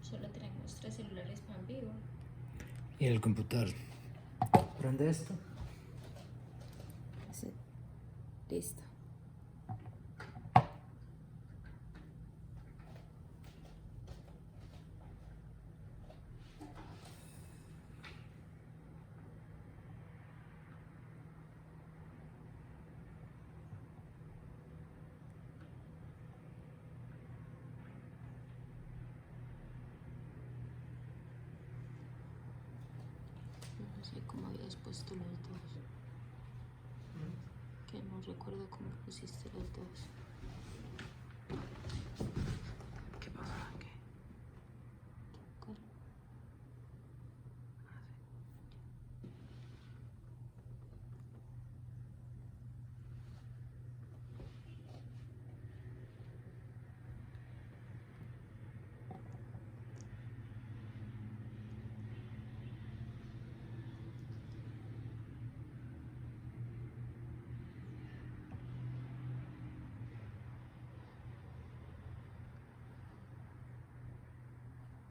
Solo tenemos 3 celulares para en vivo. Y en el computador. Prende esto. Sí. Listo. No sé cómo habías puesto los dos. Que no recuerdo cómo pusiste los dos. ¿Qué pasa? ¿Qué?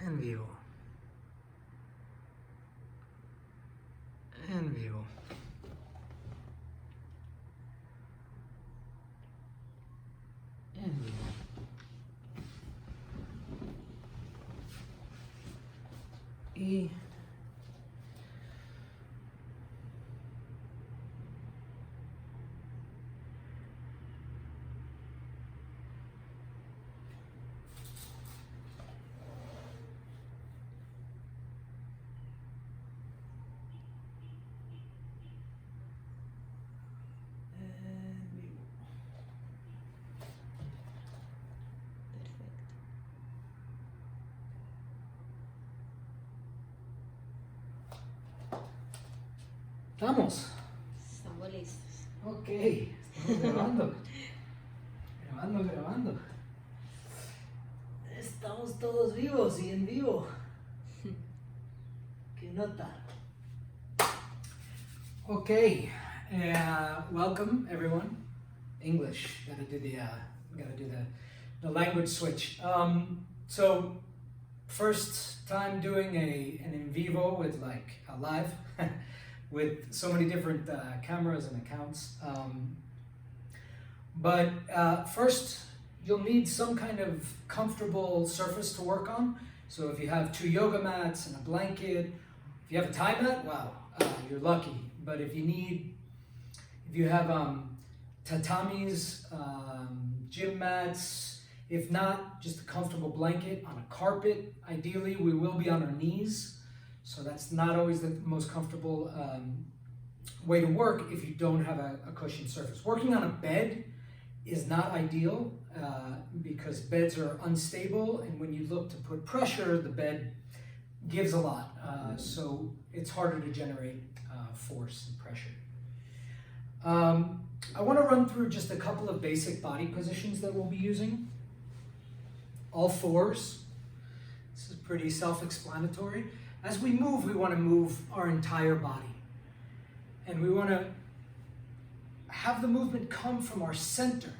En vivo. En vivo. En vivo. Y Perfecto. ¿estamos? Estamos listos. Ok, estamos grabando. Grabando. Estamos todos vivos y en vivo. ¿Qué nota? Okay, welcome everyone. English, gotta do the language switch. So first time doing an in vivo with like a live with so many different cameras and accounts. But first you'll need some kind of comfortable surface to work on. So if you have 2 yoga mats and a blanket, if you have a Thai mat, wow, you're lucky. But if you have tatamis, gym mats, if not, just a comfortable blanket on a carpet. Ideally, we will be on our knees, so that's not always the most comfortable way to work if you don't have a cushioned surface. Working on a bed is not ideal because beds are unstable, and when you look to put pressure, the bed gives a lot, so it's harder to generate force and pressure. I want to run through just a couple of basic body positions that we'll be using. All fours. This is pretty self-explanatory. As we move, we want to move our entire body. And we want to have the movement come from our center.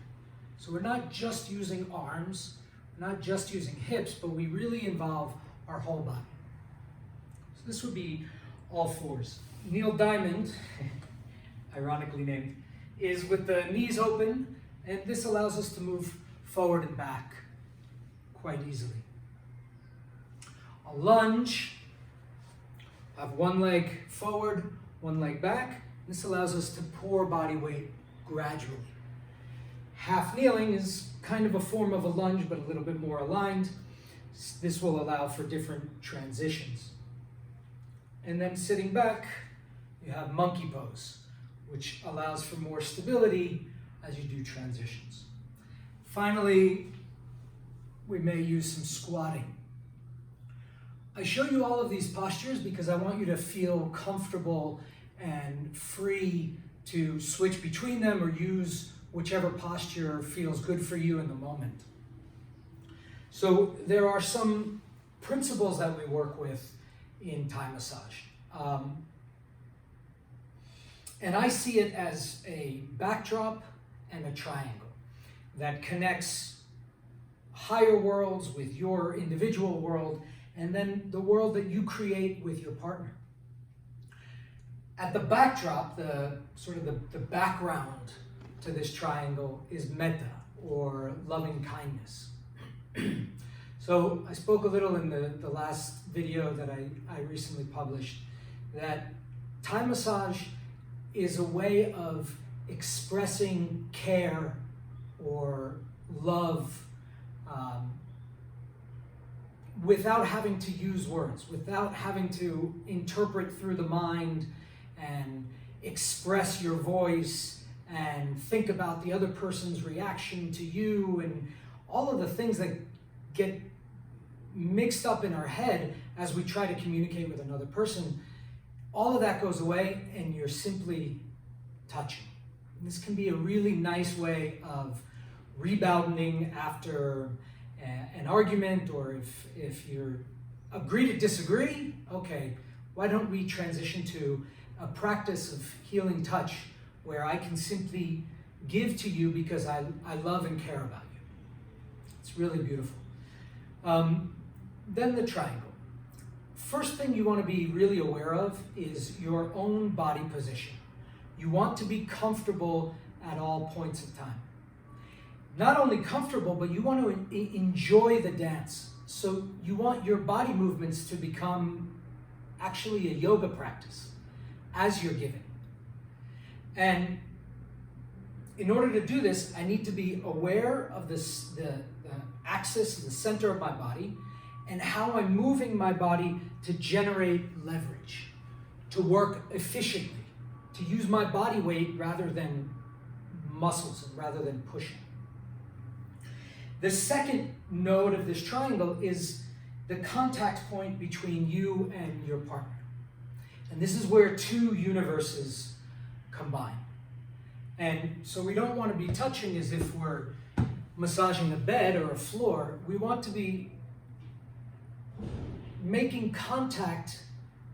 So we're not just using arms, we're not just using hips, but we really involve our whole body. So this would be all fours. Neil Diamond, ironically named, is with the knees open, and this allows us to move forward and back quite easily. A lunge, have one leg forward, one leg back. This allows us to pour body weight gradually. Half kneeling is kind of a form of a lunge, but a little bit more aligned. This will allow for different transitions. And then sitting back, you have monkey pose, which allows for more stability as you do transitions. Finally, we may use some squatting. I show you all of these postures because I want you to feel comfortable and free to switch between them or use whichever posture feels good for you in the moment. So there are some principles that we work with in Thai massage. And I see it as a backdrop and a triangle that connects higher worlds with your individual world, and then the world that you create with your partner. At the backdrop, the background to this triangle is metta, or loving kindness. So I spoke a little in the last video that I recently published that Thai massage is a way of expressing care or love without having to use words, without having to interpret through the mind and express your voice and think about the other person's reaction to you and all of the things that get mixed up in our head as we try to communicate with another person. All of that goes away and you're simply touching. And this can be a really nice way of rebounding after an argument, or if you're agree to disagree, okay, why don't we transition to a practice of healing touch where I can simply give to you because I love and care about you. It's really beautiful. Then the triangle. First thing you want to be really aware of is your own body position. You want to be comfortable at all points of time. Not only comfortable, but you want to enjoy the dance. So you want your body movements to become actually a yoga practice as you're giving. And in order to do this, I need to be aware of this, the axis, the center of my body, and how I'm moving my body to generate leverage, to work efficiently, to use my body weight rather than muscles and rather than pushing. The second node of this triangle is the contact point between you and your partner. And this is where two universes combine. And so we don't want to be touching as if we're massaging a bed or a floor. We want to be making contact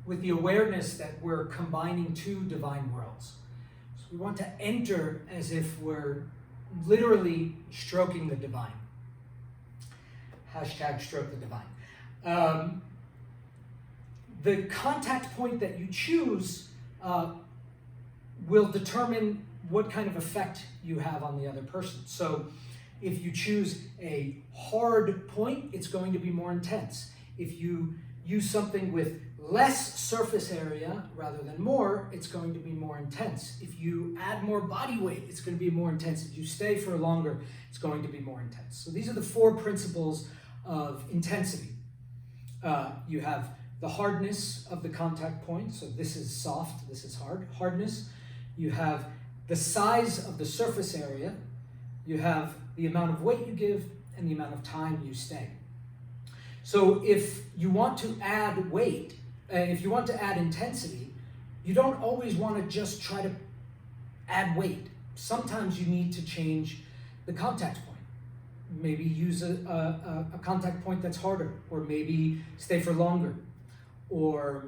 with the awareness that we're combining two divine worlds. So we want to enter as if we're literally stroking the divine. Hashtag stroke the divine. The contact point that you choose will determine what kind of effect you have on the other person. So if you choose a hard point, it's going to be more intense. If you use something with less surface area rather than more, it's going to be more intense. If you add more body weight, it's going to be more intense. If you stay for longer, it's going to be more intense. So these are the four principles of intensity. You have the hardness of the contact point. So this is soft, this is hard. Hardness. You have the size of the surface area. You have the amount of weight you give and the amount of time you stay. So if you want to add weight, if you want to add intensity, you don't always want to just try to add weight. Sometimes you need to change the contact point. Maybe use a contact point that's harder, or maybe stay for longer, or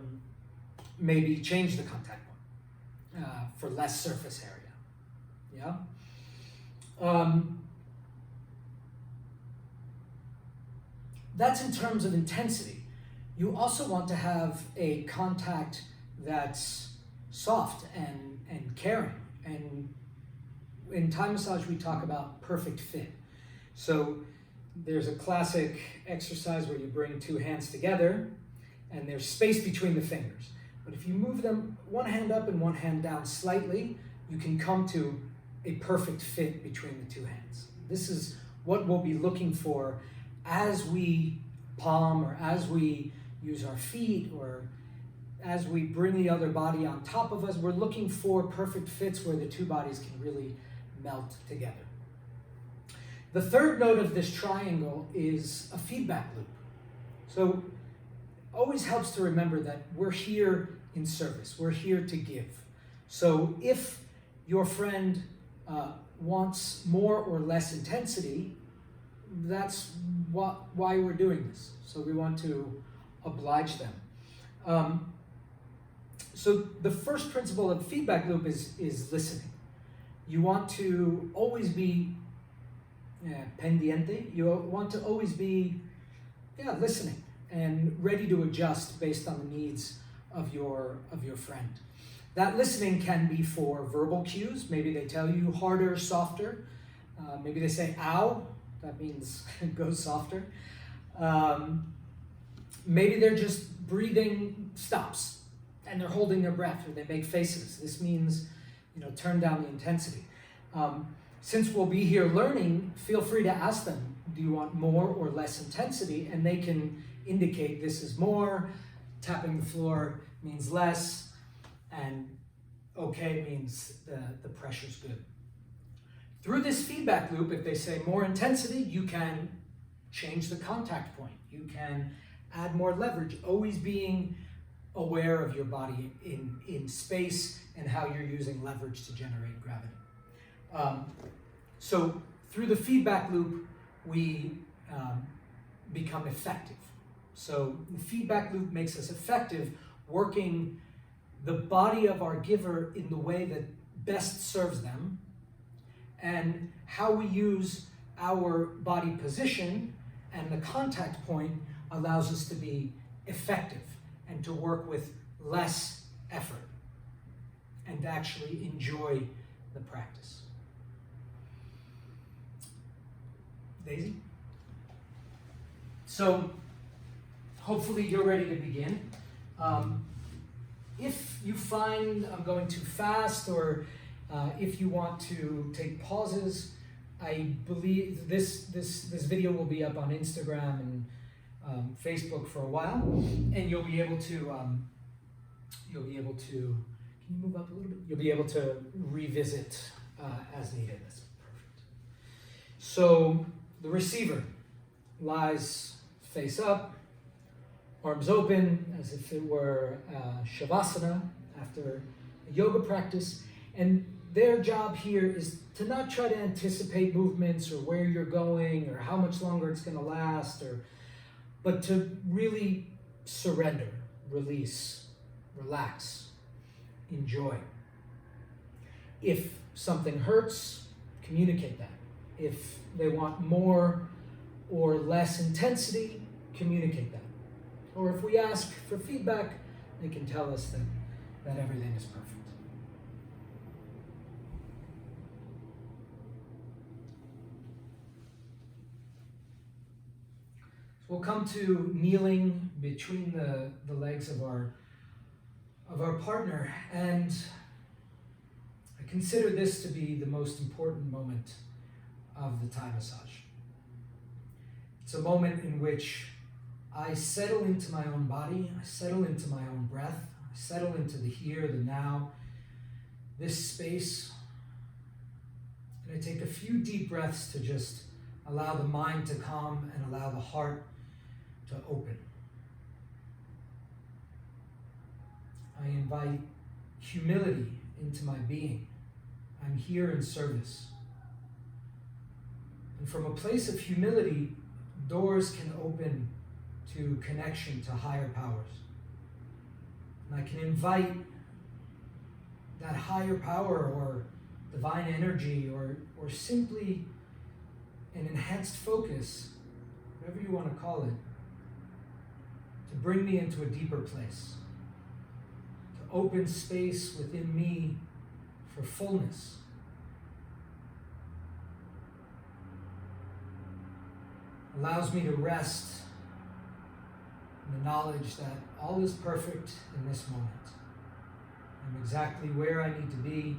maybe change the contact point for less surface area. Yeah. That's in terms of intensity. You also want to have a contact that's soft and caring. And in Thai massage, we talk about perfect fit. So there's a classic exercise where you bring two hands together and there's space between the fingers. But if you move them one hand up and one hand down slightly, you can come to a perfect fit between the two hands. This is what we'll be looking for as we palm, or as we use our feet, or as we bring the other body on top of us. We're looking for perfect fits where the two bodies can really melt together. The third node of this triangle is a feedback loop. So always helps to remember that we're here in service. We're here to give. So if your friend wants more or less intensity, that's why we're doing this. So we want to oblige them. So the first principle of feedback loop is listening. You want to always be pendiente. You want to always be listening. and ready to adjust based on the needs of your friend. That listening can be for verbal cues. Maybe they tell you harder, softer. Maybe they say, ow. That means go softer. Maybe they're just breathing stops and they're holding their breath, or they make faces. This means, turn down the intensity. Since we'll be here learning, feel free to ask them, do you want more or less intensity? And they can indicate this is more, tapping the floor means less, and okay means the pressure's good. Through this feedback loop, if they say more intensity, you can change the contact point. You can add more leverage, always being aware of your body in space and how you're using leverage to generate gravity. So through the feedback loop, we become effective. So the feedback loop makes us effective, working the body of our giver in the way that best serves them, and how we use our body position and the contact point allows us to be effective and to work with less effort and to actually enjoy the practice. Daisy? So hopefully you're ready to begin. If you find I'm going too fast, or if you want to take pauses, I believe this video will be up on Instagram and Facebook for a while, and you'll be able to can you move up a little bit? You'll be able to revisit as needed. That's perfect. So the receiver lies face up, arms open, as if it were Shavasana after a yoga practice. And their job here is to not try to anticipate movements or where you're going or how much longer it's going to last, but to really surrender, release, relax, enjoy. If something hurts, communicate that. If they want more or less intensity, communicate that. Or if we ask for feedback, they can tell us that everything is perfect. So we'll come to kneeling between the legs of our partner, and I consider this to be the most important moment of the Thai massage. It's a moment in which I settle into my own body, I settle into my own breath, I settle into the here, the now, this space, and I take a few deep breaths to just allow the mind to calm and allow the heart to open. I invite humility into my being. I'm here in service. And from a place of humility, doors can open to connection to higher powers. And I can invite that higher power or divine energy or simply an enhanced focus, whatever you want to call it, to bring me into a deeper place, to open space within me for fullness. Allows me to rest in the knowledge that all is perfect in this moment. I'm exactly where I need to be.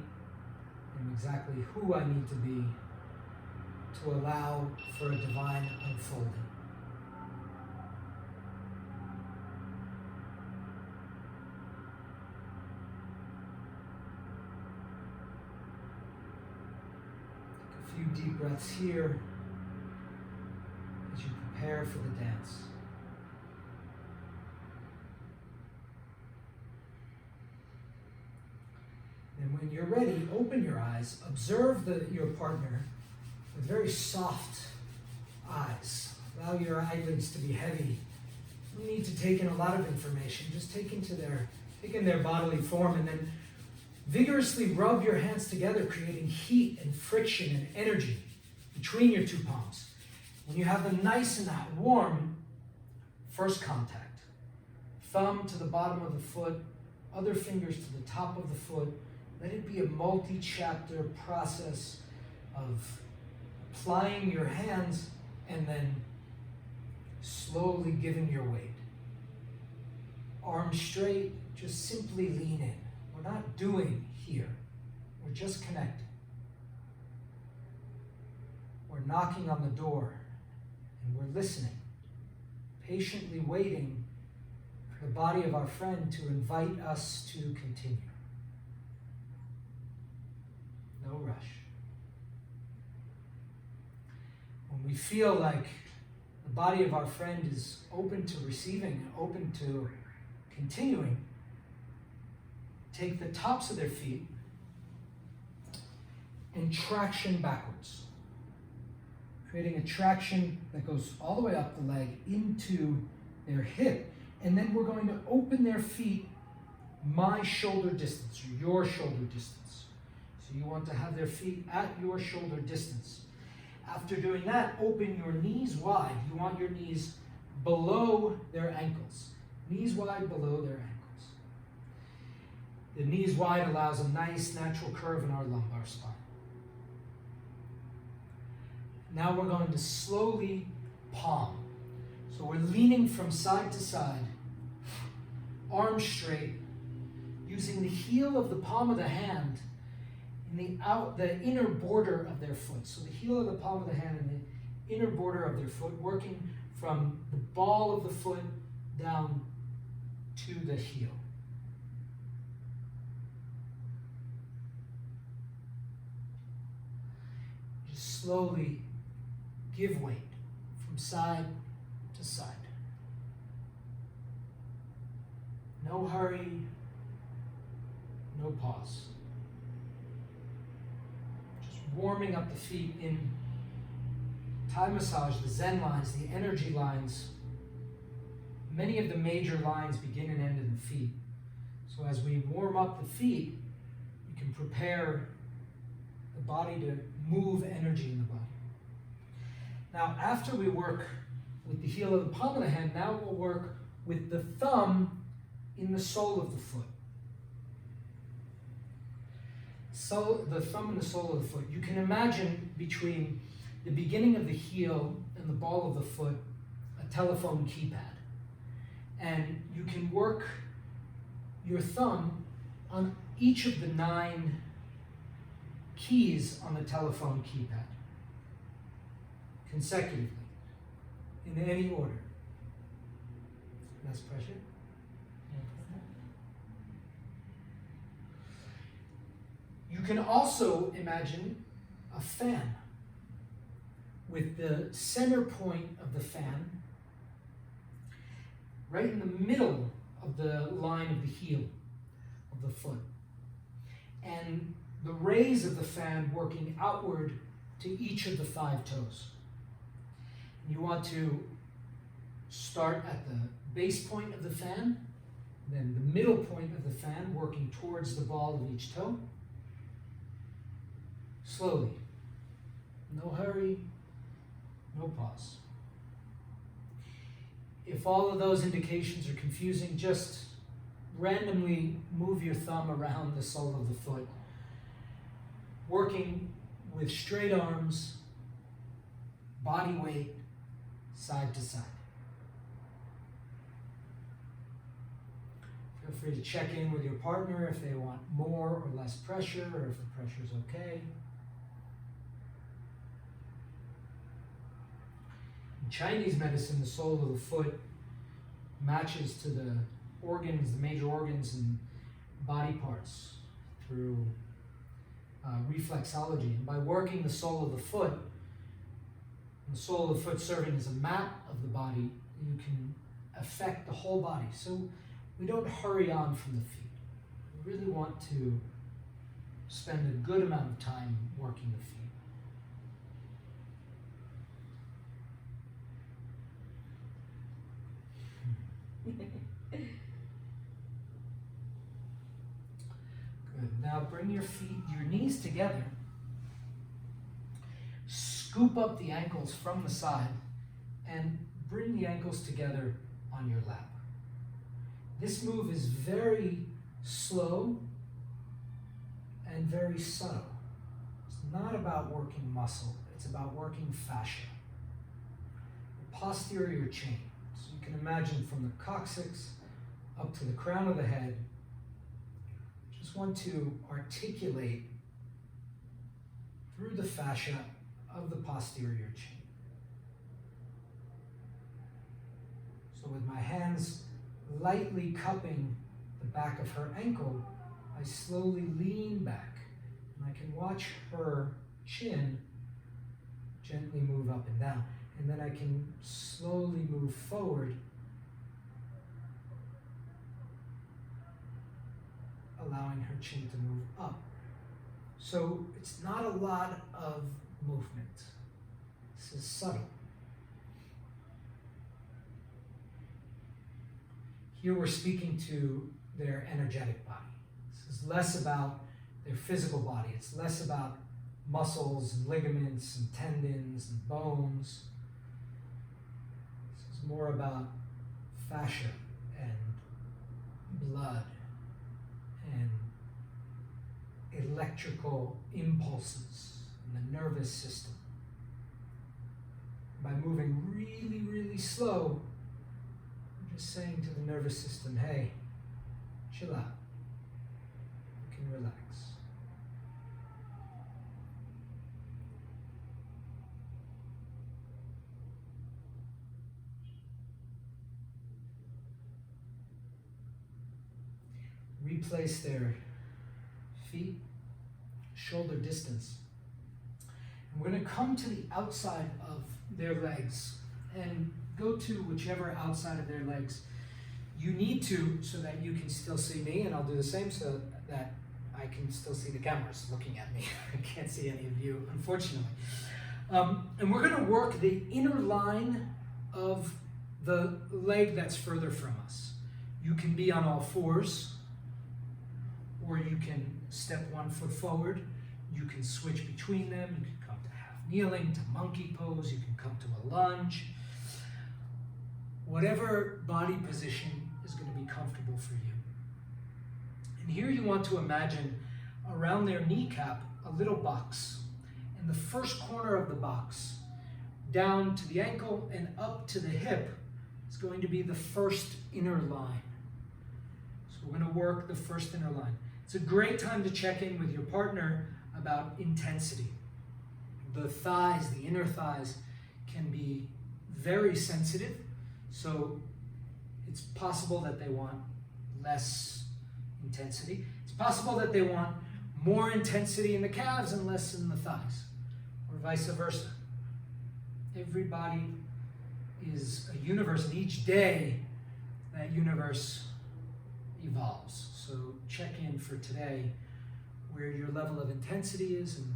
I'm exactly who I need to be to allow for a divine unfolding. Take a few deep breaths here as you prepare for the dance. And when you're ready, open your eyes, observe your partner with very soft eyes. Allow your eyelids to be heavy. You don't need to take in a lot of information. Just take in their bodily form, and then vigorously rub your hands together, creating heat and friction and energy between your two palms. When you have them nice and warm, First contact. Thumb to the bottom of the foot, other fingers to the top of the foot. Let it be a multi-chapter process of applying your hands and then slowly giving your weight. Arms straight, just simply lean in. We're not doing here. We're just connecting. We're knocking on the door and we're listening, patiently waiting for the body of our friend to invite us to continue. No rush. When we feel like the body of our friend is open to receiving and open to continuing, take the tops of their feet and traction backwards, creating a traction that goes all the way up the leg into their hip. And then we're going to open their feet my shoulder distance or your shoulder distance. So you want to have their feet at your shoulder distance. After doing that, open your knees wide. You want your knees below their ankles. Knees wide below their ankles. The knees wide allows a nice natural curve in our lumbar spine. Now we're going to slowly palm. So we're leaning from side to side, arms straight, using the heel of the palm of the hand in the inner border of their foot. So the heel of the palm of the hand in the inner border of their foot, working from the ball of the foot down to the heel. Just slowly give weight from side to side. No hurry, no pause. Just warming up the feet in Thai massage, the Zen lines, the energy lines. Many of the major lines begin and end in the feet. So as we warm up the feet, we can prepare the body to move energy in the body. Now, after we work with the heel of the palm of the hand, now we'll work with the thumb in the sole of the foot. So the thumb and the sole of the foot. You can imagine between the beginning of the heel and the ball of the foot a telephone keypad. And you can work your thumb on each of the 9 keys on the telephone keypad consecutively in any order. Less pressure. You can also imagine a fan with the center point of the fan right in the middle of the line of the heel of the foot. And the rays of the fan working outward to each of the 5 toes. You want to start at the base point of the fan, then the middle point of the fan working towards the ball of each toe. Slowly. No hurry, no pause. If all of those indications are confusing, just randomly move your thumb around the sole of the foot, working with straight arms, body weight, side to side. Feel free to check in with your partner if they want more or less pressure, or if the pressure's okay. In Chinese medicine, the sole of the foot matches to the organs, the major organs and body parts through reflexology. And by working the sole of the foot, the sole of the foot serving as a mat of the body, you can affect the whole body. So we don't hurry on from the feet. We really want to spend a good amount of time working the feet. Good. Now bring your knees together. Scoop up the ankles from the side and bring the ankles together on your lap. This move is very slow and very subtle. It's not about working muscle, it's about working fascia. The posterior chain. So you can imagine from the coccyx up to the crown of the head. Just want to articulate through the fascia of the posterior chain. So with my hands lightly cupping the back of her ankle, I slowly lean back and I can watch her chin gently move up and down. And then I can slowly move forward, allowing her chin to move up. So it's not a lot of movement. This is subtle. Here we're speaking to their energetic body. This is less about their physical body. It's less about muscles and ligaments and tendons and bones. This is more about fascia and blood and electrical impulses in the nervous system. By moving really, really slow, I'm just saying to the nervous system, hey, chill out. You can relax. Replace their feet shoulder distance. And we're going to come to the outside of their legs and go to whichever outside of their legs you need to, so that you can still see me, and I'll do the same so that I can still see the cameras looking at me. I can't see any of you, unfortunately. And we're going to work the inner line of the leg that's further from us. You can be on all fours, or you can step 1 foot forward. You can switch between them. You can come to half kneeling, to monkey pose. You can come to a lunge. Whatever body position is going to be comfortable for you. And here you want to imagine around their kneecap a little box. And the first corner of the box, down to the ankle and up to the hip, is going to be the first inner line. So we're going to work the first inner line. It's a great time to check in with your partner about intensity. The thighs, the inner thighs, can be very sensitive. So it's possible that they want less intensity. It's possible that they want more intensity in the calves and less in the thighs, or vice versa. Everybody is a universe, and each day that universe evolves. So check in for today where your level of intensity is and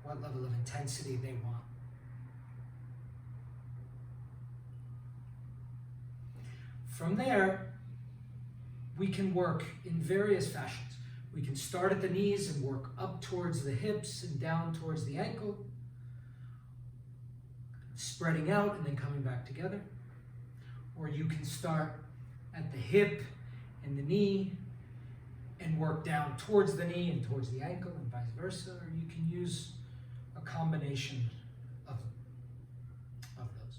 what level of intensity they want. From there, we can work in various fashions. We can start at the knees and work up towards the hips and down towards the ankle, spreading out and then coming back together. Or you can start at the hip and the knee and work down towards the knee and towards the ankle and vice versa. Or you can use a combination of those.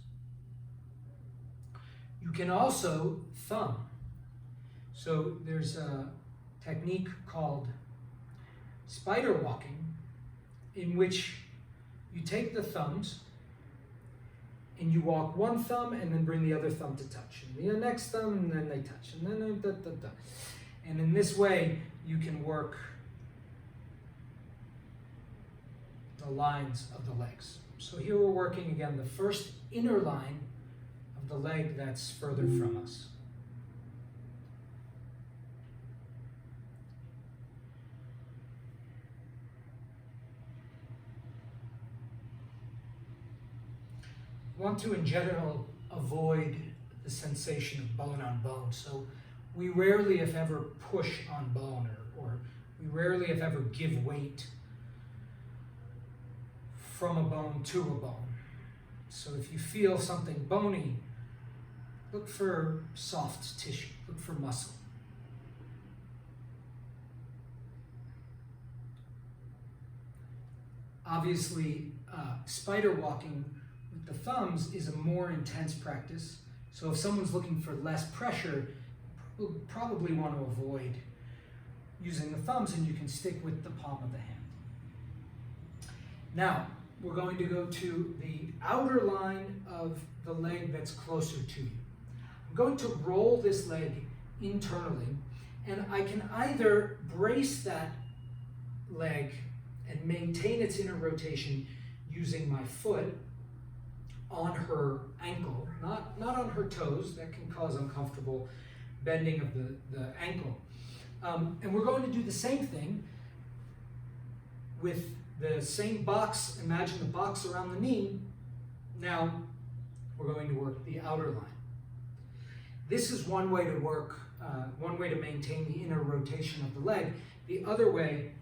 You can also thumb. So there's a technique called spider walking, in which you take the thumbs and you walk one thumb and then bring the other thumb to touch, and the next thumb, and then they touch, and then And in this way, you can work the lines of the legs. So here we're working again the first inner line of the leg that's further from us. We want to, in general, avoid the sensation of bone on bone. So we rarely, if ever, push on bone, or we rarely, if ever, give weight from a bone to a bone. So if you feel something bony, Look for soft tissue, look for muscle. Obviously, spider walking with the thumbs is a more intense practice. So if someone's looking for less pressure, you'll probably want to avoid using the thumbs, and you can stick with the palm of the hand. Now, we're going to go to the outer line of the leg that's closer to you. I'm going to roll this leg internally, and I can either brace that leg and maintain its inner rotation using my foot on her ankle, not on her toes. That can cause uncomfortable bending of the ankle. And we're going to do the same thing with the same box. Imagine the box around the knee. Now we're going to work the outer line. This is one way to work, one way to maintain the inner rotation of the leg. The other way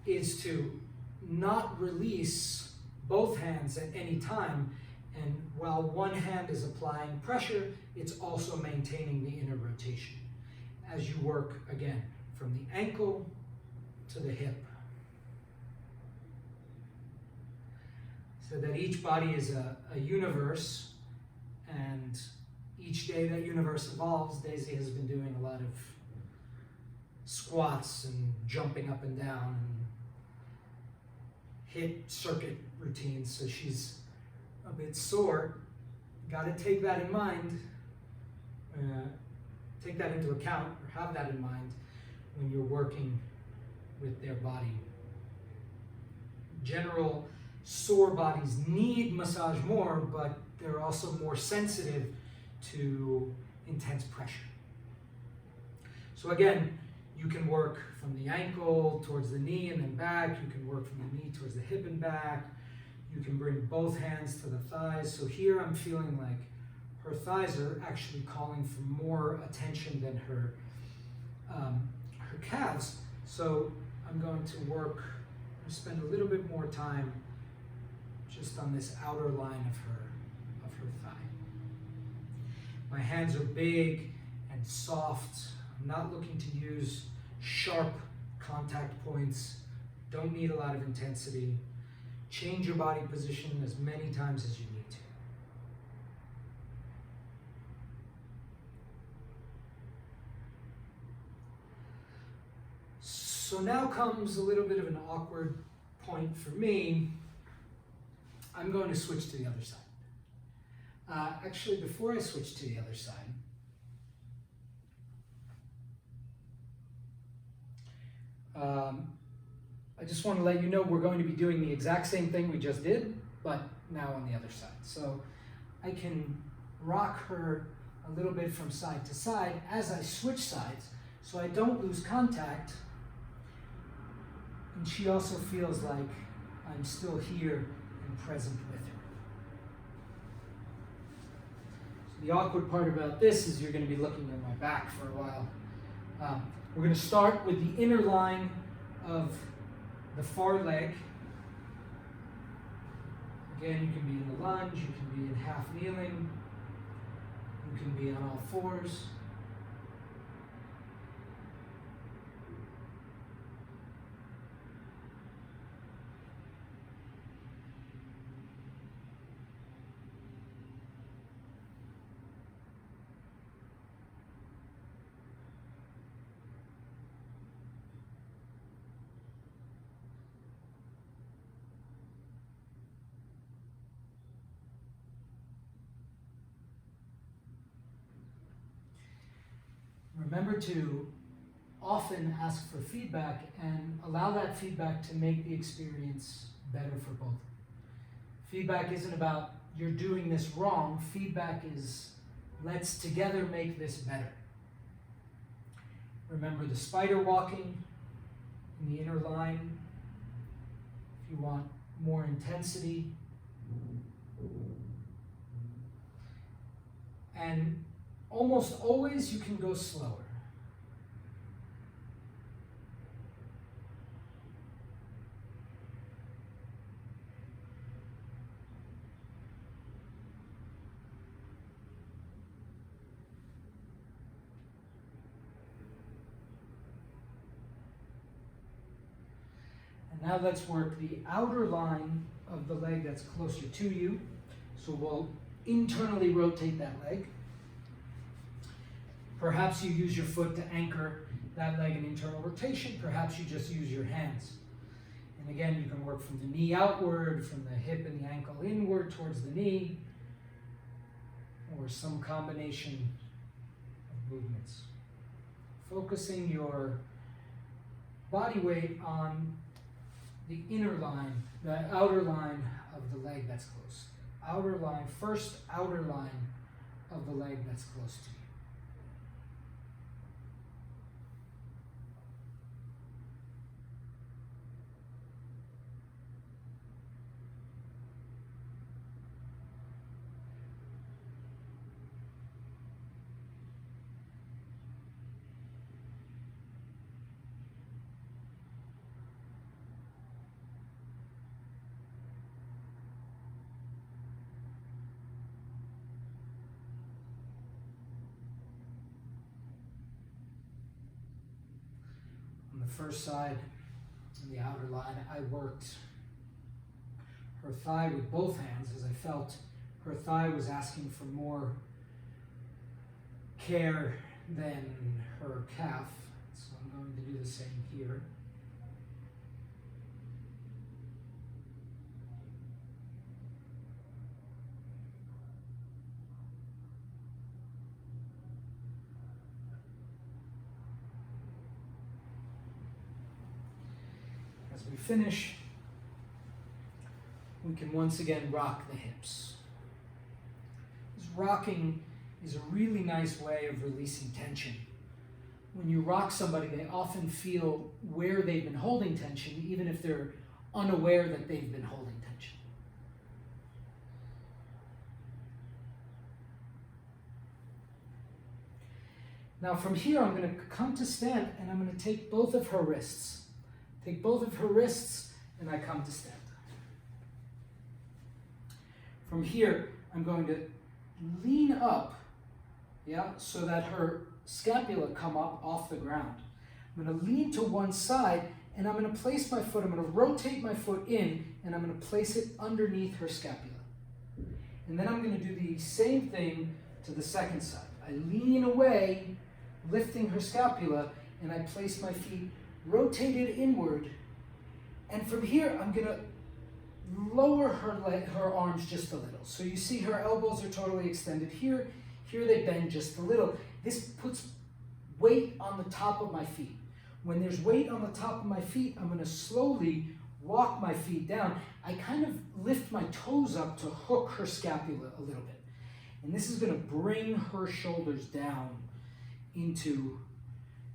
is to not release both hands at any time, and while one hand is applying pressure, it's also maintaining the inner rotation as you work, again, from the ankle to the hip. So that each body is a universe, and each day that universe evolves. Daisy has been doing a lot of squats and jumping up and down and hit circuit routines, so she's a bit sore. Got to take that in mind, take that into account, or have that in mind when you're working with their body. General sore bodies need massage more, but they're also more sensitive to intense pressure. So again, you can work from the ankle towards the knee and then back. You can work from the knee towards the hip and back. You can bring both hands to the thighs. So here I'm feeling like her thighs are actually calling for more attention than her calves. So I'm going to work, spend a little bit more time just on this outer line of her thigh. My hands are big and soft. I'm not looking to use sharp contact points. Don't need a lot of intensity. Change your body position as many times as you need to. So now comes a little bit of an awkward point for me. I'm going to switch to the other side. Actually, before I switch to the other side, I just want to let you know we're going to be doing the exact same thing we just did, but now on the other side. So I can rock her a little bit from side to side as I switch sides, so I don't lose contact, and she also feels like I'm still here and present with her. So the awkward part about this is you're going to be looking at my back for a while. We're going to start with the inner line of the far leg. Again, you can be in the lunge, you can be in half kneeling, you can be on all fours. Remember to often ask for feedback and allow that feedback to make the experience better for both. Feedback isn't about you're doing this wrong. Feedback is let's together make this better. Remember the spider walking in the inner line. If you want more intensity. And almost always you can go slower. Now let's work the outer line of the leg that's closer to you. So we'll internally rotate that leg. Perhaps you use your foot to anchor that leg in internal rotation. Perhaps you just use your hands. And again, you can work from the knee outward, from the hip and the ankle inward towards the knee, or some combination of movements. Focusing your body weight on the inner line, the outer line of the leg that's close. Outer line, first outer line of the leg that's close to you. On the first side, on the outer line, I worked her thigh with both hands as I felt her thigh was asking for more care than her calf. So I'm going to do the same here. As we finish, we can once again rock the hips. This rocking is a really nice way of releasing tension. When you rock somebody, they often feel where they've been holding tension, even if they're unaware that they've been holding tension. Now from here, I'm going to come to stand and I'm going to take both of her wrists. Take both of her wrists and I come to stand. From here, I'm going to lean up, so that her scapula come up off the ground. I'm going to lean to one side and I'm going to place my foot, I'm going to rotate my foot in and I'm going to place it underneath her scapula. And then I'm going to do the same thing to the second side. I lean away, lifting her scapula, and I place my feet rotated inward. And from here, I'm going to lower her arms just a little. So you see her elbows are totally extended here. Here they bend just a little. This puts weight on the top of my feet. When there's weight on the top of my feet, I'm going to slowly walk my feet down. I kind of lift my toes up to hook her scapula a little bit. And this is going to bring her shoulders down into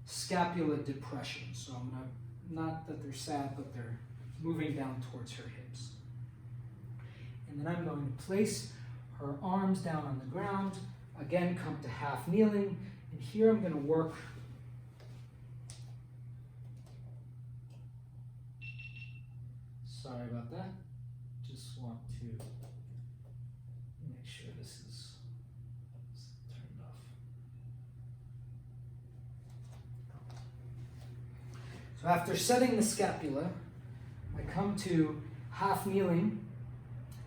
scapula depression. So I'm going to, not that they're sad, but they're moving down towards her hips. And then I'm going to place her arms down on the ground. Again, come to half kneeling. And here I'm going to work sorry about that. Just want to make sure this is turned off. So after setting the scapula, I come to half kneeling,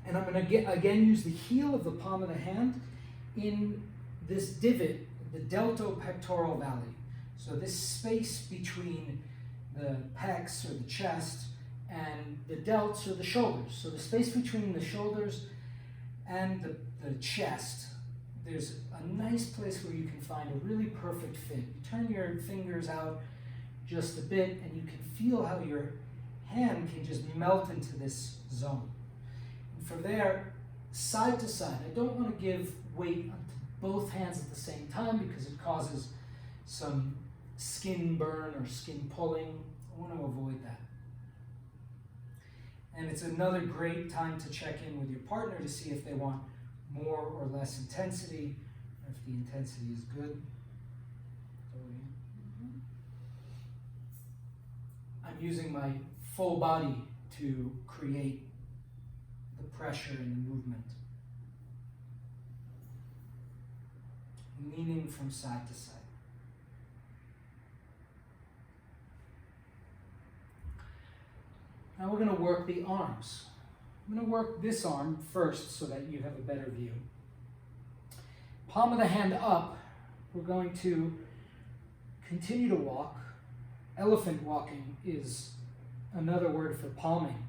and I'm going to again use the heel of the palm of the hand in this divot, the deltopectoral valley. So this space between the pecs or the chest and the delts or the shoulders. So the space between the shoulders and the chest, there's a nice place where you can find a really perfect fit. You turn your fingers out just a bit and you can feel how your hand can just melt into this zone. And from there, side to side, I don't want to give weight to both hands at the same time because it causes some skin burn or skin pulling. I want to avoid that. And it's another great time to check in with your partner to see if they want more or less intensity, or if the intensity is good. I'm using my full body to create the pressure and the movement. Leaning from side to side. Now we're going to work the arms. I'm going to work this arm first so that you have a better view. Palm of the hand up, we're going to continue to walk. Elephant walking is another word for palming.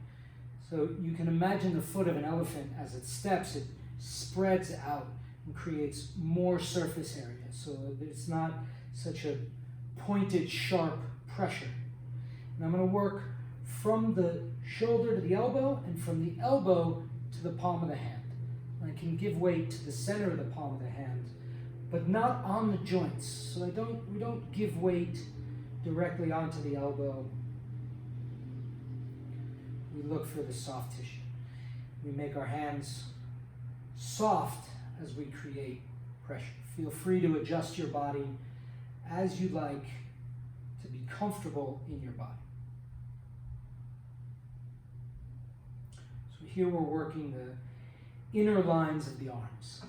So you can imagine the foot of an elephant as it steps, it spreads out and creates more surface area. So it's not such a pointed, sharp pressure. And I'm going to work from the shoulder to the elbow and from the elbow to the palm of the hand. I can give weight to the center of the palm of the hand, but not on the joints. So we don't give weight directly onto the elbow. We look for the soft tissue. We make our hands soft as we create pressure. Feel free to adjust your body as you like to be comfortable in your body. So here we're working the inner lines of the arms.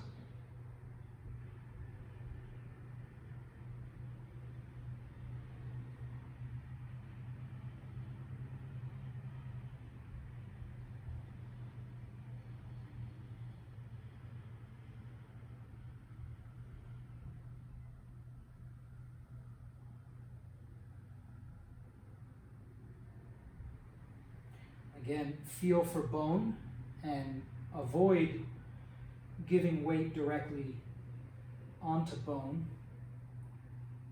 Again, feel for bone and avoid giving weight directly onto bone.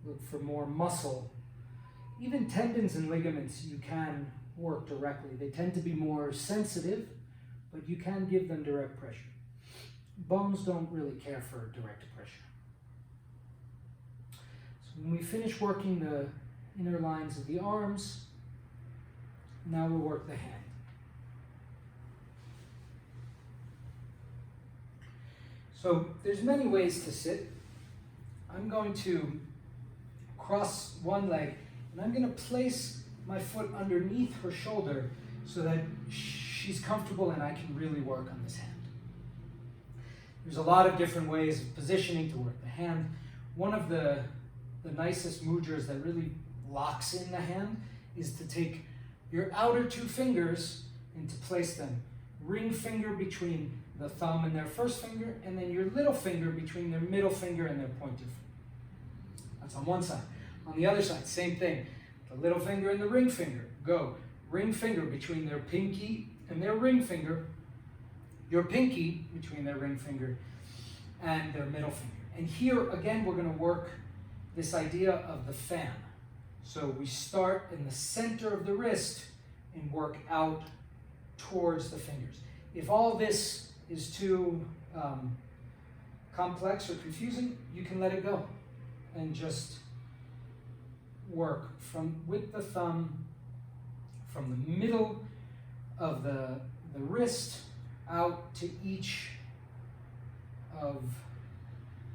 Look for more muscle. Even tendons and ligaments you can work directly. They tend to be more sensitive, but you can give them direct pressure. Bones don't really care for direct pressure. So when we finish working the inner lines of the arms, now we'll work the hand. So there's many ways to sit. I'm going to cross one leg and I'm going to place my foot underneath her shoulder so that she's comfortable and I can really work on this hand. There's a lot of different ways of positioning to work the hand. One of the nicest mudras that really locks in the hand is to take your outer two fingers and to place them ring finger between the thumb and their first finger, and then your little finger between their middle finger and their pointer finger. That's on one side. On the other side, same thing. The little finger and the ring finger. Go. Ring finger between their pinky and their ring finger. Your pinky between their ring finger and their middle finger. And here, again, we're going to work this idea of the fan. So we start in the center of the wrist and work out towards the fingers. If all this is too complex or confusing, you can let it go and just work with the thumb from the middle of the wrist out to each of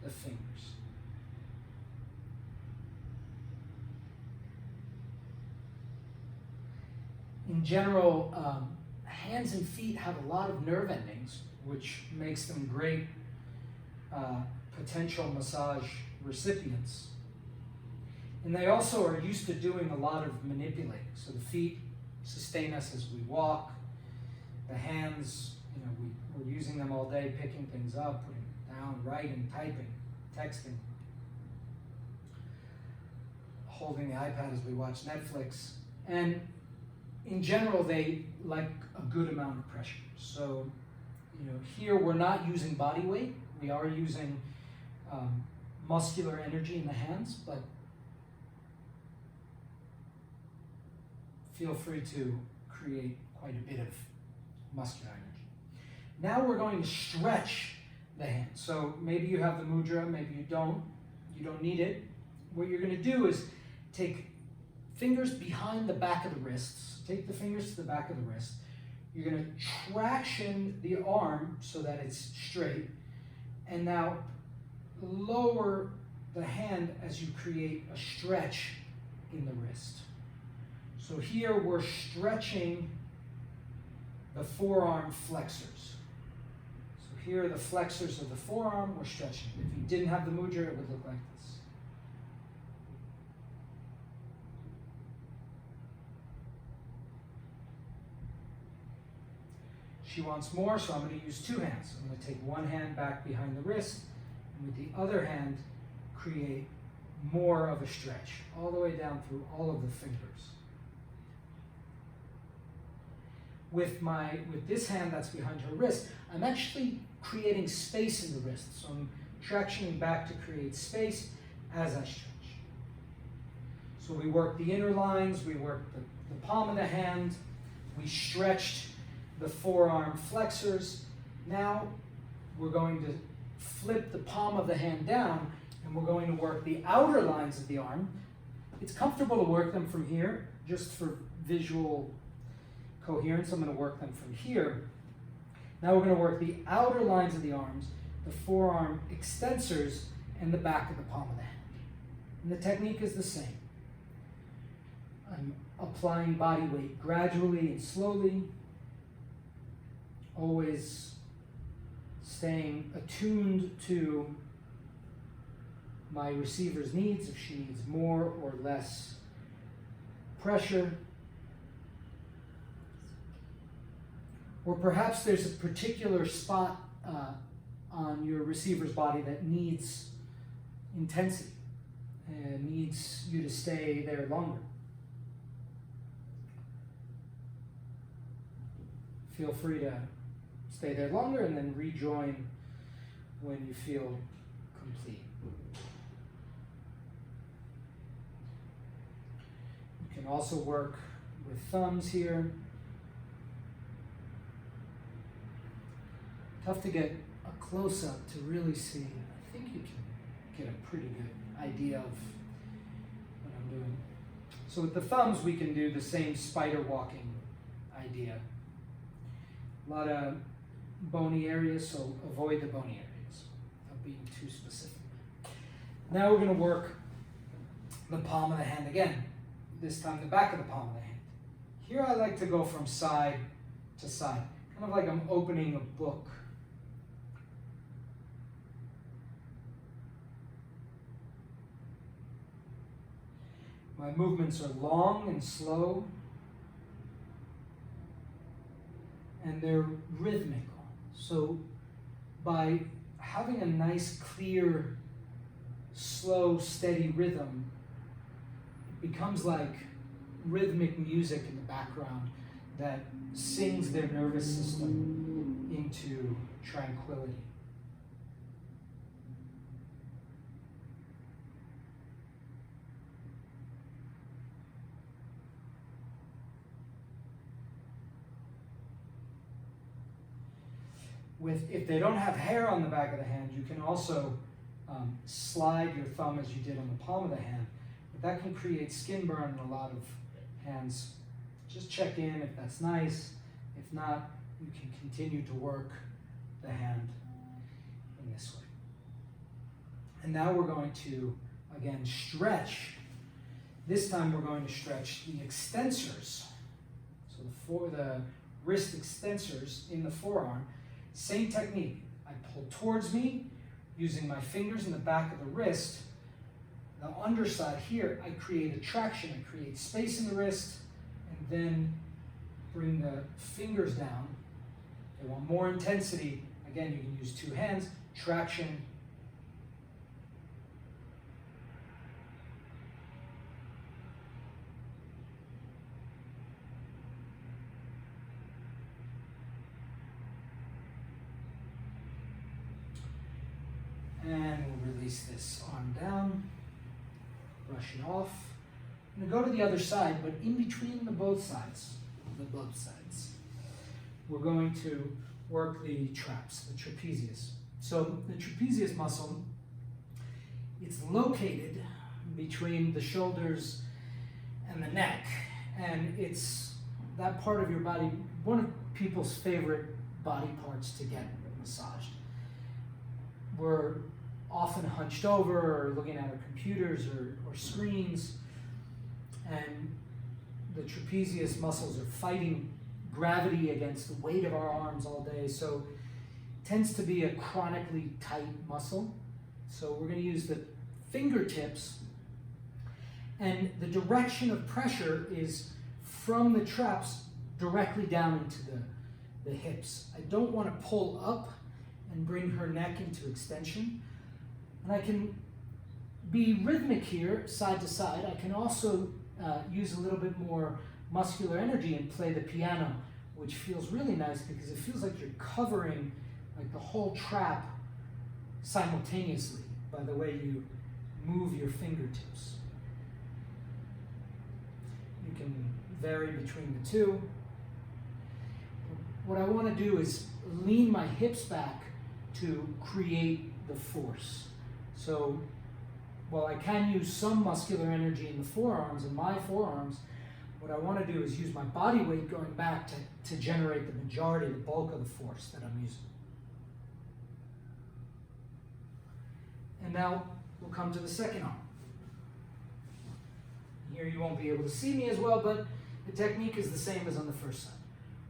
the fingers. In general, hands and feet have a lot of nerve endings, which makes them great potential massage recipients. And they also are used to doing a lot of manipulating. So the feet sustain us as we walk. The hands, we're using them all day, picking things up, putting it down, writing, typing, texting, holding the iPad as we watch Netflix. And in general, they like a good amount of pressure. So, here we're not using body weight. We are using muscular energy in the hands, but feel free to create quite a bit of muscular energy. Now we're going to stretch the hand. So maybe you have the mudra, maybe you don't. You don't need it. What you're going to do is take fingers behind the back of the wrists. Take the fingers to the back of the wrist. You're going to traction the arm so that it's straight. And now lower the hand as you create a stretch in the wrist. So here we're stretching the forearm flexors. So here are the flexors of the forearm, we're stretching. If you didn't have the mudra, it would look like this. She wants more, so I'm going to use two hands. I'm going to take one hand back behind the wrist, and with the other hand, create more of a stretch, all the way down through all of the fingers. With this hand that's behind her wrist, I'm actually creating space in the wrist. So I'm tractioning back to create space as I stretch. So we work the inner lines, we work the palm of the hand, we stretched the forearm flexors. Now we're going to flip the palm of the hand down, and we're going to work the outer lines of the arm. It's comfortable to work them from here, just for visual coherence. I'm going to work them from here. Now we're going to work the outer lines of the arms, the forearm extensors, and the back of the palm of the hand. And the technique is the same. I'm applying body weight gradually and slowly, always staying attuned to my receiver's needs, if she needs more or less pressure. Or perhaps there's a particular spot on your receiver's body that needs intensity and needs you to stay there longer. Feel free to stay there longer and then rejoin when you feel complete. You can also work with thumbs here. Tough to get a close-up to really see. I think you can get a pretty good idea of what I'm doing. So with the thumbs, we can do the same spider walking idea. A lot of bony areas, so avoid the bony areas. Not being too specific. Now we're going to work the palm of the hand again. This time the back of the palm of the hand. Here I like to go from side to side, kind of like I'm opening a book. My movements are long and slow, and they're rhythmical. So by having a nice, clear, slow, steady rhythm, it becomes like rhythmic music in the background that sings their nervous system into tranquility. If they don't have hair on the back of the hand, you can also slide your thumb as you did on the palm of the hand. But that can create skin burn in a lot of hands. Just check in if that's nice. If not, you can continue to work the hand in this way. And now we're going to, again, stretch. This time we're going to stretch the extensors. So the wrist extensors in the forearm. Same technique. I pull towards me using my fingers in the back of the wrist. The underside here, I create a traction. I create space in the wrist and then bring the fingers down. If you want more intensity, again, you can use two hands. Traction. And we'll release this arm down, brush it off. I'm going to go to the other side, but in between both sides, we're going to work the traps, the trapezius. So the trapezius muscle, it's located between the shoulders and the neck, and it's that part of your body, one of people's favorite body parts to get massaged. We're often hunched over or looking at our computers or screens, and the trapezius muscles are fighting gravity against the weight of our arms all day, so it tends to be a chronically tight muscle. So we're going to use the fingertips, and the direction of pressure is from the traps directly down into the hips. I don't want to pull up and bring her neck into extension. And I can be rhythmic here, side to side. I can also use a little bit more muscular energy and play the piano, which feels really nice because it feels like you're covering like the whole trap simultaneously by the way you move your fingertips. You can vary between the two. What I want to do is lean my hips back to create the force. So while I can use some muscular energy in the forearms, in my forearms, what I want to do is use my body weight going back to generate the majority, the bulk of the force that I'm using. And now we'll come to the second arm. Here you won't be able to see me as well, but the technique is the same as on the first side.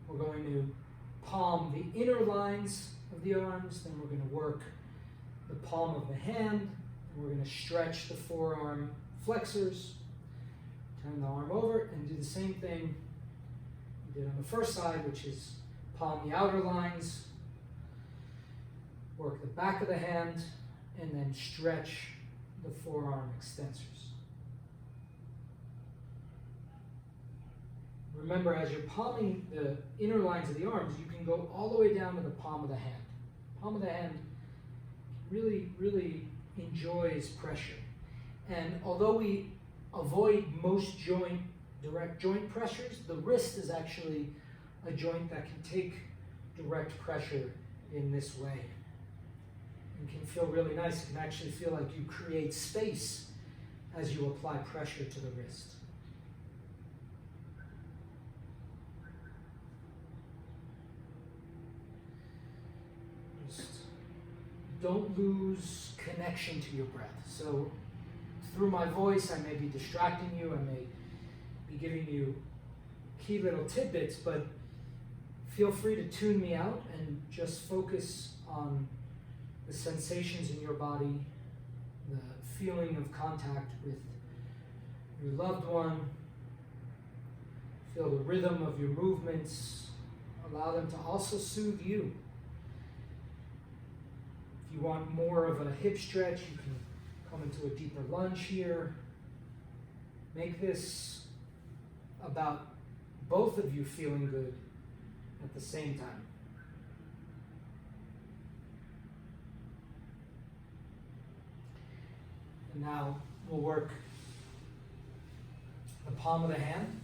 We're going to palm the inner lines of the arms, then we're going to work the palm of the hand, and we're going to stretch the forearm flexors, turn the arm over, and do the same thing we did on the first side, which is palm the outer lines, work the back of the hand, and then stretch the forearm extensors. Remember, as you're palming the inner lines of the arms, you can go all the way down to the palm of the hand. Palm of the hand really, really enjoys pressure. And although we avoid most direct joint pressures, the wrist is actually a joint that can take direct pressure in this way. It can feel really nice. It can actually feel like you create space as you apply pressure to the wrist. Just don't lose connection to your breath. So through my voice, I may be distracting you, I may be giving you key little tidbits, but feel free to tune me out and just focus on the sensations in your body, the feeling of contact with your loved one. Feel the rhythm of your movements. Allow them to also soothe you. If you want more of a hip stretch, you can come into a deeper lunge here. Make this about both of you feeling good at the same time. And now we'll work the palm of the hand.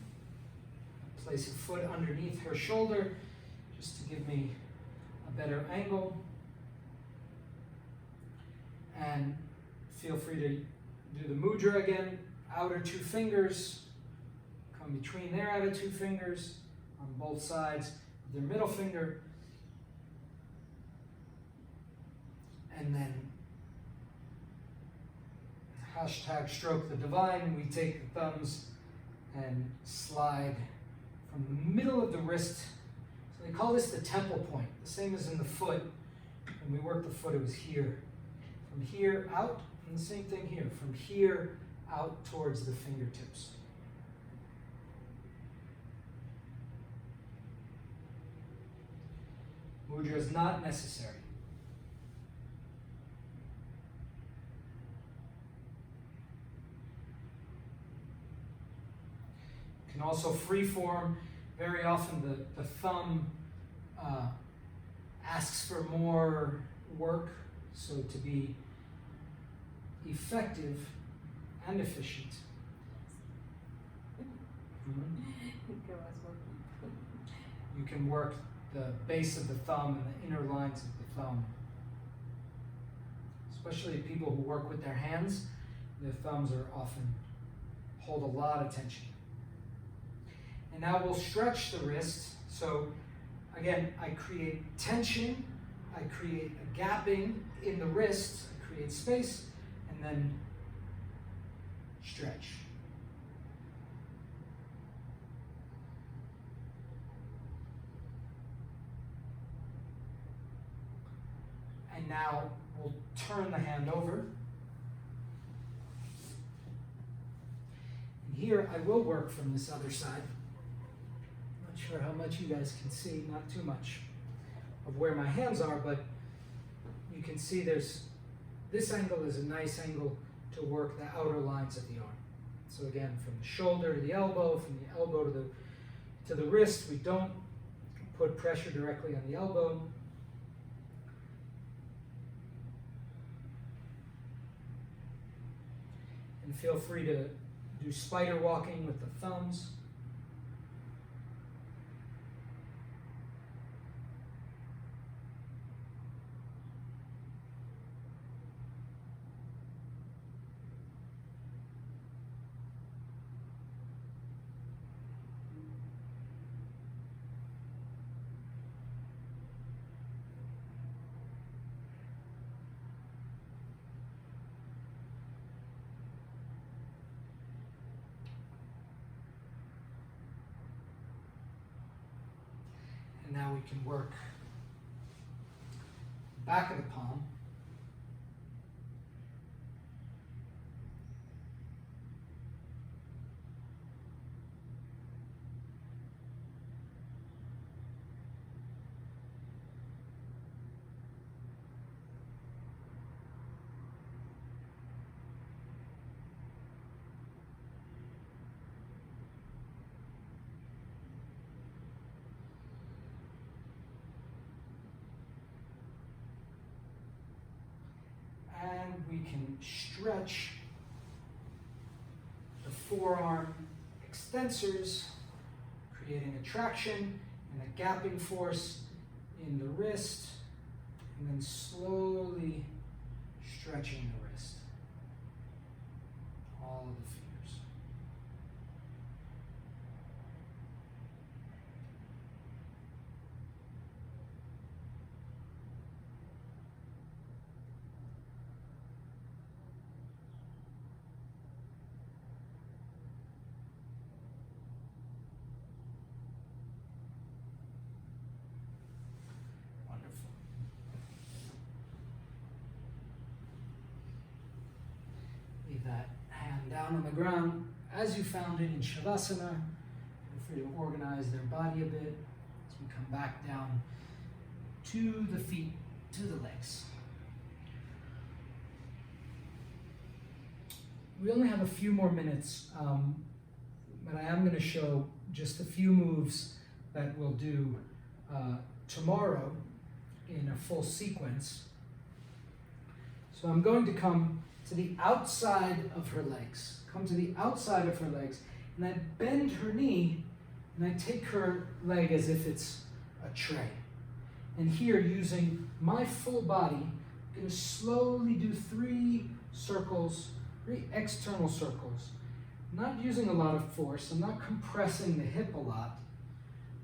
Place a foot underneath her shoulder just to give me a better angle. And feel free to do the mudra again. Outer two fingers, come between their outer two fingers on both sides of their middle finger. And then hashtag stroke the divine. We take the thumbs and slide from the middle of the wrist. So they call this the temple point, the same as in the foot. When we worked the foot, it was here. From here out, and the same thing here. From here out towards the fingertips. Mudra is not necessary. You can also free form. Very often the thumb asks for more work, so to be effective and efficient. You can work the base of the thumb and the inner lines of the thumb. Especially people who work with their hands, their thumbs are often hold a lot of tension. And now we'll stretch the wrist. So again, I create tension, I create a gapping in the wrist, I create space, and then stretch. And now we'll turn the hand over. And here I will work from this other side. sure how much you guys can see, not too much of where my hands are, but you can see this angle is a nice angle to work the outer lines of the arm. So again, from the shoulder to the elbow, from the elbow to the wrist, we don't put pressure directly on the elbow. And feel free to do spider walking with the thumbs. And now we can work back of the palm. And we can stretch the forearm extensors, creating a traction and a gapping force in the wrist, and then slowly stretching the wrist. All of the fingers. Wonderful. Leave that hand down on the ground as you found it in Shavasana. Feel free to organize their body a bit as we come back down to the feet, to the legs. We only have a few more minutes, but I am going to show just a few moves that we'll do tomorrow in a full sequence. So I'm going to come to the outside of her legs. Come to the outside of her legs, and I bend her knee, and I take her leg as if it's a tray. And here, using my full body, I'm going to slowly do 3 circles, 3 external circles. I'm not using a lot of force. I'm not compressing the hip a lot.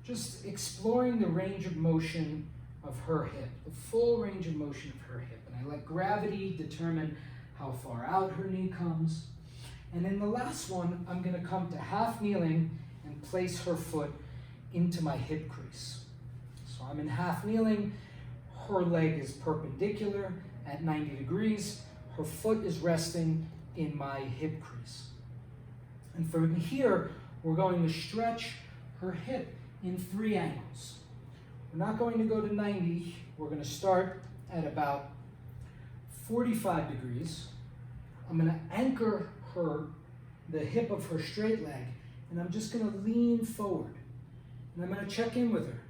Just exploring the range of motion of her hip, the full range of motion of her hip. And I let gravity determine how far out her knee comes. And in the last one, I'm going to come to half kneeling and place her foot into my hip crease. So I'm in half kneeling, her leg is perpendicular at 90 degrees, her foot is resting in my hip crease. And from here, we're going to stretch her hip in 3 angles. We're not going to go to 90, we're going to start at about 45 degrees. I'm going to anchor the hip of her straight leg, and I'm just going to lean forward. And I'm going to check in with her,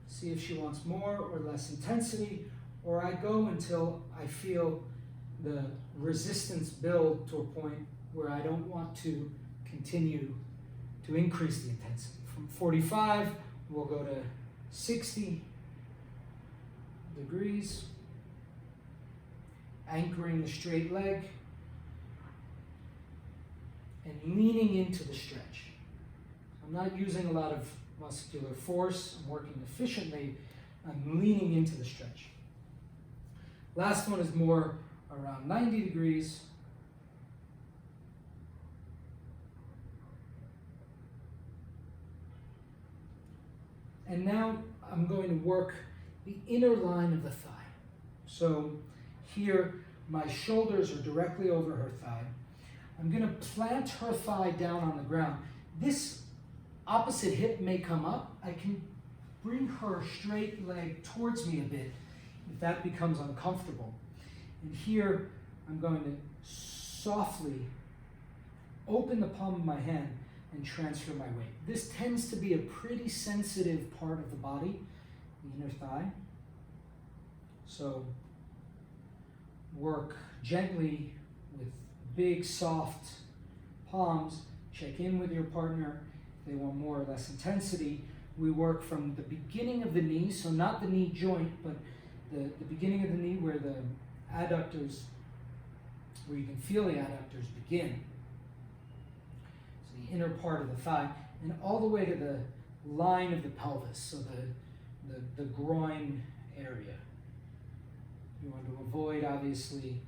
see if she wants more or less intensity, or I go until I feel the resistance build to a point where I don't want to continue to increase the intensity. From 45, we'll go to 60 degrees, anchoring the straight leg, and leaning into the stretch. I'm not using a lot of muscular force, I'm working efficiently, I'm leaning into the stretch. Last one is more around 90 degrees. And now I'm going to work the inner line of the thigh. So here, my shoulders are directly over her thigh. I'm going to plant her thigh down on the ground. This opposite hip may come up. I can bring her straight leg towards me a bit if that becomes uncomfortable. And here, I'm going to softly open the palm of my hand and transfer my weight. This tends to be a pretty sensitive part of the body, the inner thigh. So work gently with big, soft palms. Check in with your partner. If they want more or less intensity, we work from the beginning of the knee, so not the knee joint, but the beginning of the knee where the adductors, where you can feel the adductors begin. So the inner part of the thigh, and all the way to the line of the pelvis, so the groin area. You want to avoid, obviously,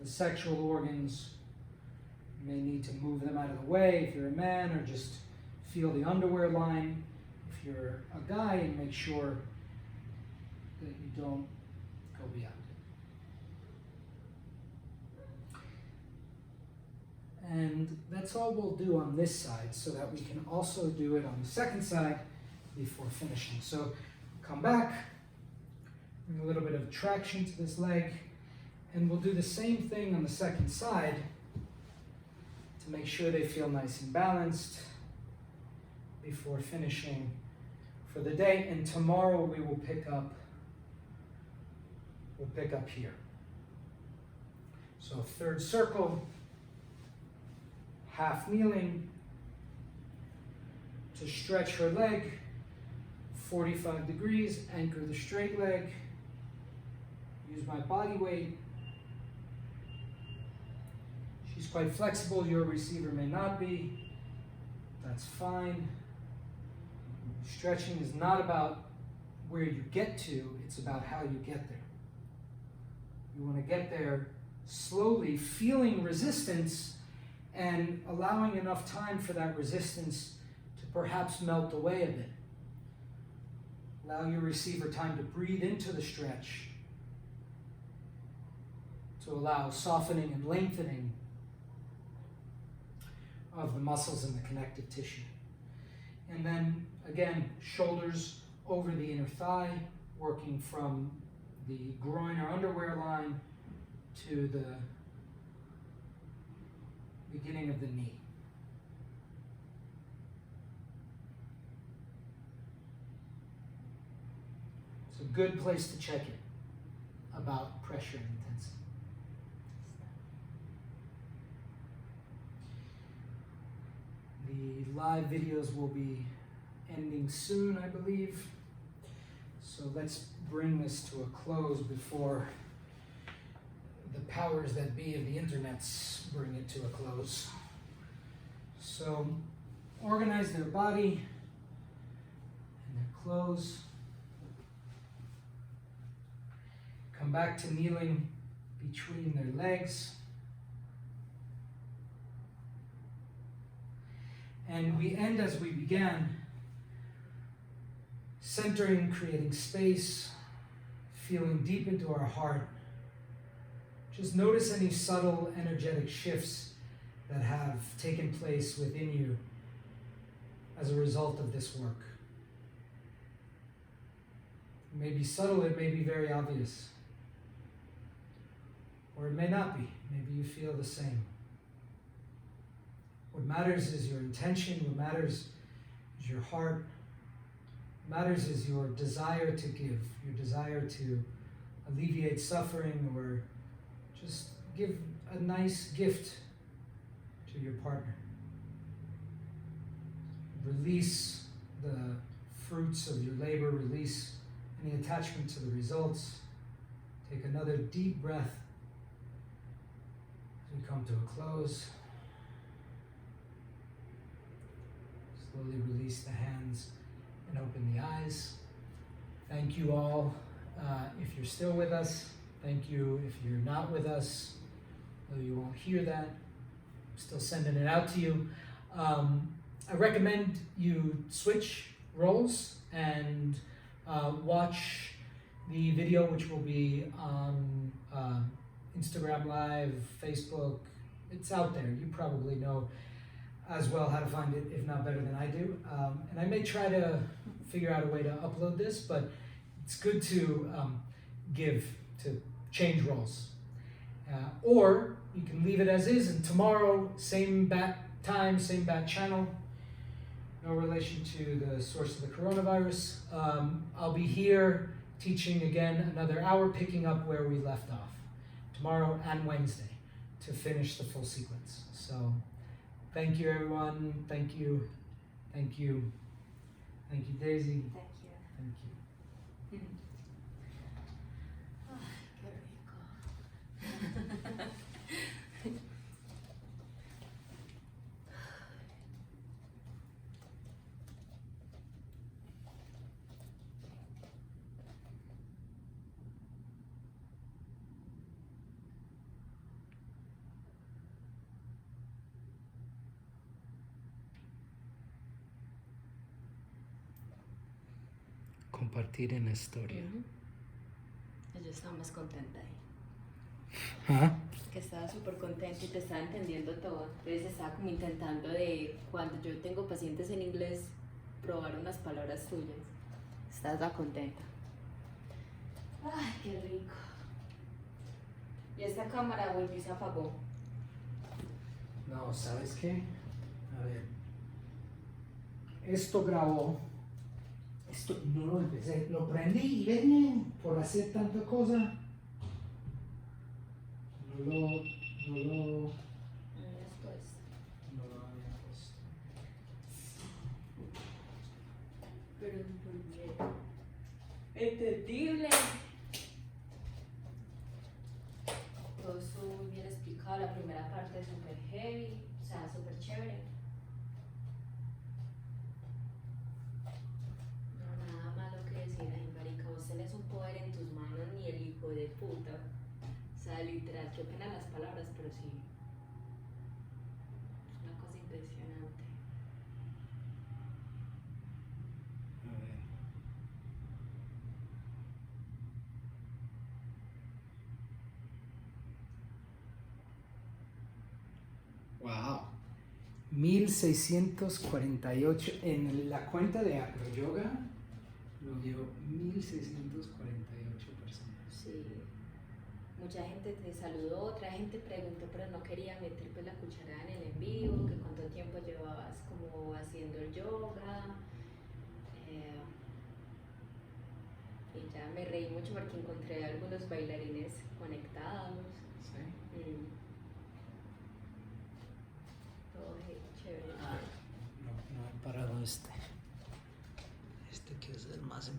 the sexual organs. You may need to move them out of the way if you're a man, or just feel the underwear line if you're a guy, and make sure that you don't go beyond it. And that's all we'll do on this side, so that we can also do it on the second side before finishing. So come back, bring a little bit of traction to this leg, and we'll do the same thing on the second side to make sure they feel nice and balanced before finishing for the day. And tomorrow we will pick up here. So third circle, half kneeling to stretch her leg, 45 degrees, anchor the straight leg, use my body weight. She's quite flexible, your receiver may not be, that's fine. Stretching is not about where you get to, it's about how you get there. You want to get there slowly, feeling resistance and allowing enough time for that resistance to perhaps melt away a bit. Allow your receiver time to breathe into the stretch, to allow softening and lengthening of the muscles and the connective tissue. And then again, shoulders over the inner thigh, working from the groin or underwear line to the beginning of the knee. It's a good place to check it about pressure and intensity. The live videos will be ending soon, I believe. So let's bring this to a close before the powers that be of the internets bring it to a close. So organize their body and their clothes. Come back to kneeling between their legs. And we end as we began, centering, creating space, feeling deep into our heart. Just notice any subtle energetic shifts that have taken place within you as a result of this work. It may be subtle, it may be very obvious, or it may not be. Maybe you feel the same. What matters is your intention, what matters is your heart, what matters is your desire to give, your desire to alleviate suffering, or just give a nice gift to your partner. Release the fruits of your labor, release any attachment to the results. Take another deep breath as we come to a close. Slowly release the hands and open the eyes. Thank you all if you're still with us. Thank you if you're not with us, though you won't hear that. I'm still sending it out to you. I recommend you switch roles and watch the video, which will be on Instagram Live, Facebook. It's out there, you probably know. as well how to find it, if not better than I do. And I may try to figure out a way to upload this, but it's good to change roles. Or you can leave it as is, and tomorrow, same bat time, same bat channel, no relation to the source of the coronavirus. I'll be here teaching again another hour, picking up where we left off, tomorrow and Wednesday, to finish the full sequence. So thank you, everyone. Thank you. Thank you. Thank you, Daisy. Thank you. Thank you. Ay, qué rico. Compartir en la historia. Yo estaba más contenta ahí. ¿Ah? Que estaba súper contenta y te estaba entendiendo todo. Entonces estaba como intentando de, cuando yo tengo pacientes en inglés, probar unas palabras tuyas. Estaba contenta. Ay, qué rico. Y esta cámara volvió y se apagó. No, ¿sabes qué? A ver. Esto grabó. Esto no lo empecé. Lo prendí y ven por hacer tanta cosa. No lo había puesto. Pero entendible. Todo estuvo muy bien explicado. La primera parte es súper heavy, o sea, súper chévere. No, nada malo que decir, ay, marica, vos tenés un poder en tus manos, ni el hijo de puta. O sea, literal, qué pena las palabras, pero sí. Es una cosa impresionante. A ver. Wow. 1648 en la cuenta de Acroyoga lo dio 1648 personas. Sí. Mucha gente te saludó, otra gente preguntó, pero no quería meter pues la cucharada en el en vivo, que cuánto tiempo llevabas como haciendo el yoga. Y ya me reí mucho porque encontré algunos bailarines conectados. ¿Sí? Todo chévere. No he parado este. Este que es el más importante.